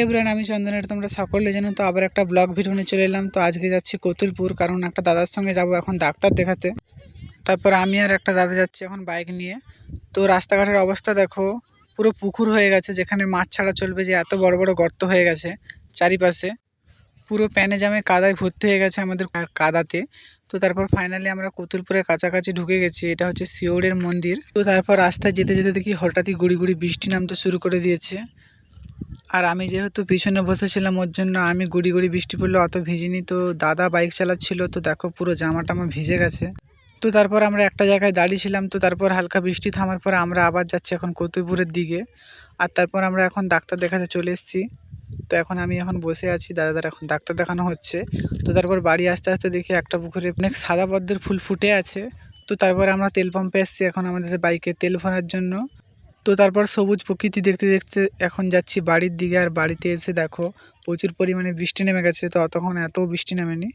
Everyone, আমি চন্দনের, তোমরা সকলে জানো তো আবার একটা ব্লগ ভিডিও নিয়ে চলে এলাম। তো আজকে যাচ্ছি কতুলপুর, কারণ একটা দাদার সঙ্গে যাব এখন ডাক্তার দেখাতে। তারপর আমি আর একটা দাদা যাচ্ছি এখন বাইক নিয়ে। তো রাস্তাঘাটের অবস্থা দেখো, পুরো পুকুর হয়ে গেছে, যেখানে মাছ ছাড়া চলবে, যে এত বড় বড় গর্ত হয়ে গেছে চারিপাশে। পুরো প্যানে জামে কাদায় ভর্তি হয়ে গেছে আমাদের কাদাতে। তো তারপর ফাইনালি আমরা কতুলপুরের কাছাকাছি ঢুকে গেছি। এটা হচ্ছে শিওরের মন্দির। তো তারপর রাস্তায় যেতে যেতে দেখি হঠাৎই গুড়ি গুড়ি বৃষ্টি নামতে শুরু করে দিয়েছে। আর আমি যেহেতু পিছনে বসেছিলাম, ওর জন্য আমি গুড়ি গুড়ি বৃষ্টি পড়লে অত ভিজিনি। তো দাদা বাইক চালাচ্ছিল, তো দেখো পুরো জামা টামা ভিজে গেছে। তো তারপর আমরা একটা জায়গায় দাঁড়িয়েছিলাম। তো তারপর হালকা বৃষ্টি থামার পর আমরা আবার যাচ্ছি এখন কতুলপুরের দিকে। আর তারপর আমরা এখন ডাক্তার দেখাতে চলে এসেছি। তো আমি এখন বসে আছি, দাদাদের এখন ডাক্তার দেখানো হচ্ছে। তো তারপর বাড়ি আসতে আসতে দেখি একটা পুকুরে অনেক সাদা পদ্মের ফুল ফুটে আছে। তো তারপর আমরা তেল পাম্পে এসেছি এখন আমাদের বাইকে তেল ভরার জন্য। তো তারপর সবুজ প্রকৃতি দেখতে দেখতে এখন যাচ্ছি বাড়ির দিকে। আর বাড়িতে এসে দেখো প্রচুর পরিমাণে বৃষ্টি নেমে গেছে। তো তখন এত বৃষ্টি নামেনি।